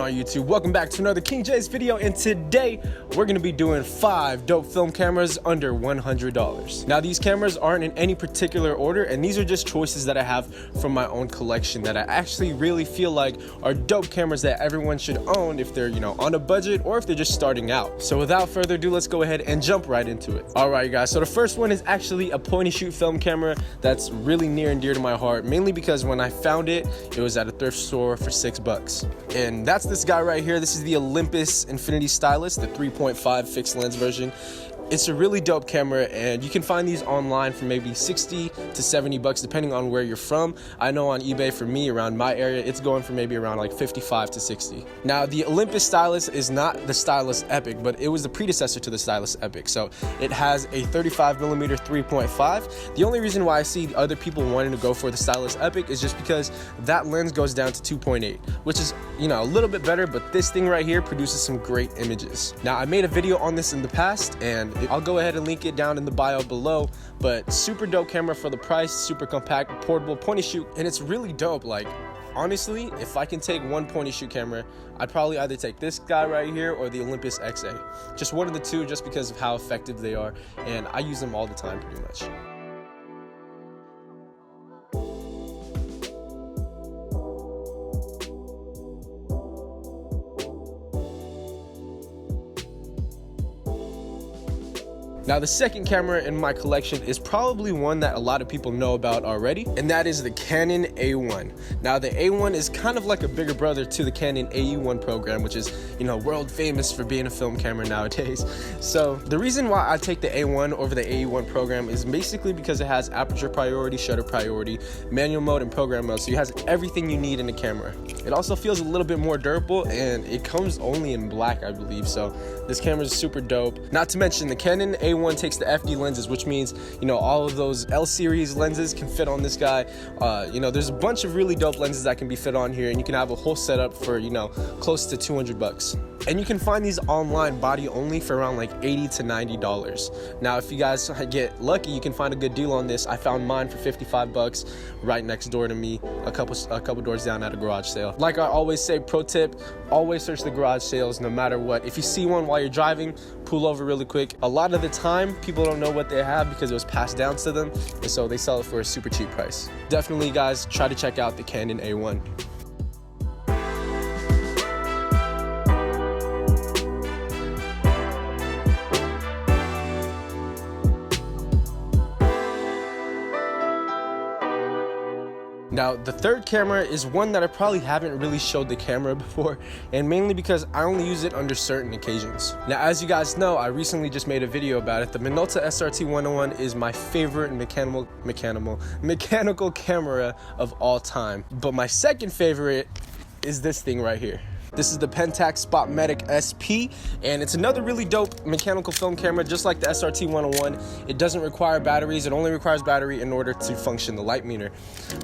on YouTube? Welcome back to another KingJvpes video, and today we're going to be doing 5 dope film cameras under $100. Now these cameras aren't in any particular order, and these are just choices that I have from my own collection that I actually really feel like are dope cameras that everyone should own if they're, on a budget or if they're just starting out. So without further ado, let's go ahead and jump right into it. Alright guys, so the first one is actually a point and shoot film camera that's really near and dear to my heart, mainly because when I found it, it was at a thrift store for $6. And that's this guy right here. This is the Olympus Stylus, the 3.5 fixed lens version. It's a really dope camera, and you can find these online for maybe 60 to $70 depending on where you're from. I know on eBay, for me around my area, it's going for maybe around like 55 to 60. Now the Olympus Stylus is not the Stylus Epic, but it was the predecessor to the Stylus Epic. So it has a 35mm 3.5. The only reason why I see other people wanting to go for the Stylus Epic is just because that lens goes down to 2.8, which is a little bit better, but this thing right here produces some great images. Now I made a video on this in the past, and I'll go ahead and link it down in the bio below, but super dope camera for the price, super compact, portable, point and shoot, and it's really dope. Like, honestly, if I can take one point and shoot camera, I'd probably either take this guy right here or the Olympus XA. Just one of the two, just because of how effective they are, and I use them all the time pretty much. Now the second camera in my collection is probably one that a lot of people know about already, and that is the Canon A1. Now the A1 is kind of like a bigger brother to the Canon A1 program, which is, world famous for being a film camera nowadays. So the reason why I take the A1 over the A1 program is basically because it has aperture priority, shutter priority, manual mode, and program mode, so it has everything you need in a camera. It also feels a little bit more durable, and it comes only in black, I believe, so this camera is super dope. Not to mention the Canon A1 takes the FD lenses, which means all of those L series lenses can fit on this guy. There's a bunch of really dope lenses that can be fit on here, and you can have a whole setup for close to $200. And you can find these online body only for around like $80 to $90. Now if you guys get lucky, you can find a good deal on this. I found mine for $55 right next door to me, a couple doors down at a garage sale. Like I always say, pro tip, always search the garage sales no matter what. If you see one while you're driving, pull over really quick. A lot of the time people don't know what they have because it was passed down to them, and so they sell it for a super cheap price. Definitely guys, try to check out the Canon A1. Now, the third camera is one that I probably haven't really showed the camera before, and mainly because I only use it under certain occasions. Now, as you guys know, I recently just made a video about it. The Minolta XD11 is my favorite mechanical camera of all time. But my second favorite is this thing right here. This is the Pentax Spotmatic SP, and it's another really dope mechanical film camera, just like the XD11. It doesn't require batteries. It only requires battery in order to function the light meter.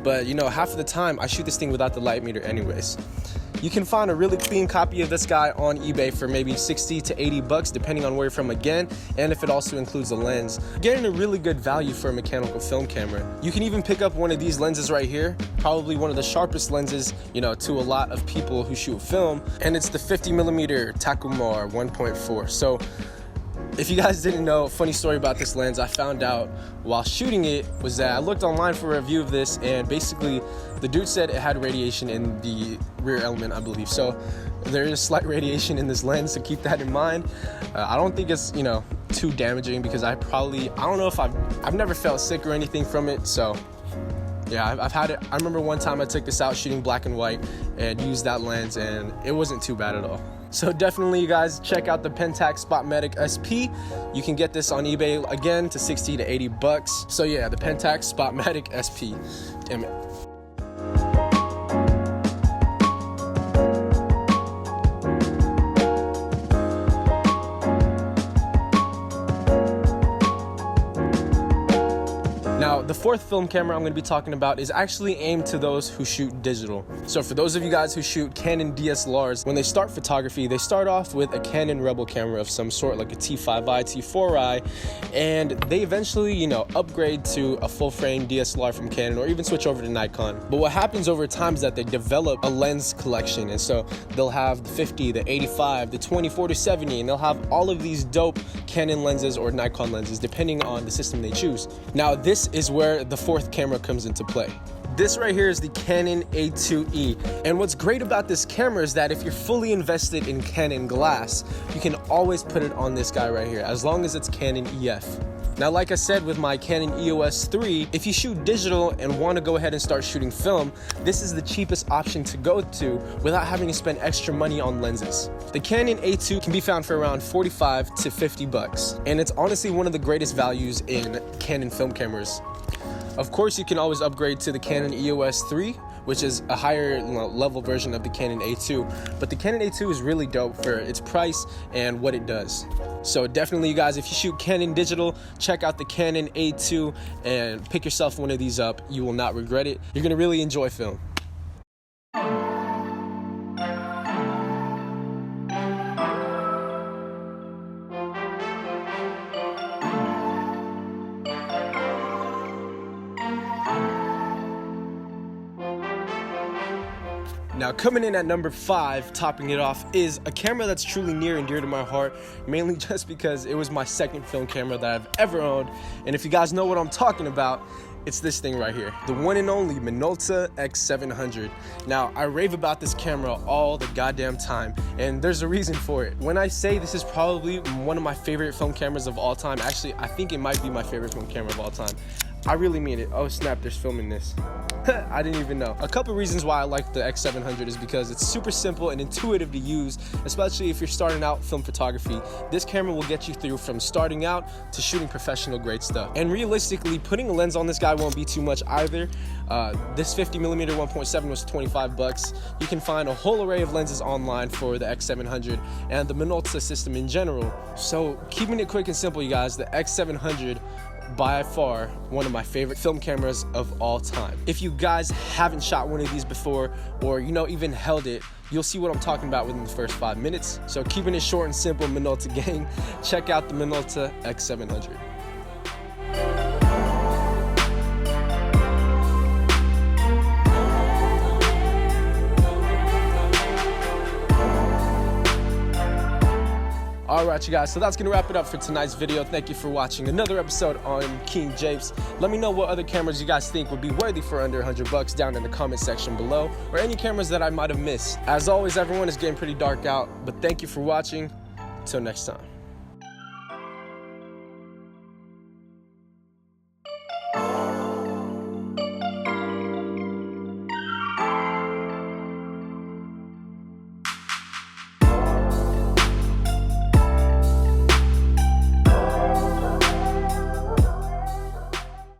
But half of the time I shoot this thing without the light meter anyways. You can find a really clean copy of this guy on eBay for maybe 60 to $80 depending on where you're from again, and if it also includes a lens. You're getting a really good value for a mechanical film camera. You can even pick up one of these lenses right here, probably one of the sharpest lenses, to a lot of people who shoot film, and it's the 50mm Takumar 1.4. So if you guys didn't know, funny story about this lens, I found out while shooting it was that I looked online for a review of this, and basically the dude said it had radiation in the rear element, I believe. So there is slight radiation in this lens, so keep that in mind. I don't think it's too damaging, because I don't know if I've never felt sick or anything from it. So yeah, I've had it. I remember one time I took this out shooting black and white and used that lens, and it wasn't too bad at all. So definitely, you guys, check out the Pentax Spotmatic SP. You can get this on eBay again to 60 to $80. So yeah, the Pentax Spotmatic SP. Damn it. Now, the fourth film camera I'm going to be talking about is actually aimed to those who shoot digital. So for those of you guys who shoot Canon DSLRs, when they start photography, they start off with a Canon Rebel camera of some sort, like a T5i, T4i, and they eventually, you know, upgrade to a full-frame DSLR from Canon, or even switch over to Nikon. But what happens over time is that they develop a lens collection, and so they'll have the 50, the 85, the 20, 40, 70, and they'll have all of these dope Canon lenses or Nikon lenses, depending on the system they choose. Now, this is where the fourth camera comes into play. This right here is the Canon A2E, and what's great about this camera is that if you're fully invested in Canon glass, you can always put it on this guy right here, as long as it's Canon EF. Now, like I said with my Canon EOS 3, if you shoot digital and want to go ahead and start shooting film, this is the cheapest option to go to without having to spend extra money on lenses. The Canon A2 can be found for around 45 to 50 bucks, and it's honestly one of the greatest values in Canon film cameras. Of course, you can always upgrade to the Canon EOS 3, which is a higher level version of the Canon A2, but the Canon A2 is really dope for its price and what it does. So definitely, you guys, if you shoot Canon digital, check out the Canon A2 and pick yourself one of these up. You will not regret it. You're gonna really enjoy film. Now, coming in at number 5, topping it off, is a camera that's truly near and dear to my heart, mainly just because it was my second film camera that I've ever owned. And if you guys know what I'm talking about, it's this thing right here, the one and only Minolta X700. Now, I rave about this camera all the goddamn time, and there's a reason for it. When I say this is probably one of my favorite film cameras of all time, actually, I think it might be my favorite film camera of all time. I really mean it. Oh snap, there's film in this. I didn't even know. A couple reasons why I like the X700 is because it's super simple and intuitive to use, especially if you're starting out film photography. This camera will get you through from starting out to shooting professional grade stuff. And realistically, putting a lens on this guy won't be too much either. This 50mm 1.7 was 25 bucks. You can find a whole array of lenses online for the X700 and the Minolta system in general. So keeping it quick and simple, you guys, the X700, by far one of my favorite film cameras of all time. If you guys haven't shot one of these before, or even held it, you'll see what I'm talking about within the first 5 minutes. So keeping it short and simple, Minolta gang, check out the Minolta X700. Alright, you guys, so that's gonna wrap it up for tonight's video. Thank you for watching another episode on KingJvpes. Let me know what other cameras you guys think would be worthy for under 100 bucks down in the comment section below, or any cameras that I might have missed. As always, everyone, is getting pretty dark out, but thank you for watching. Till next time.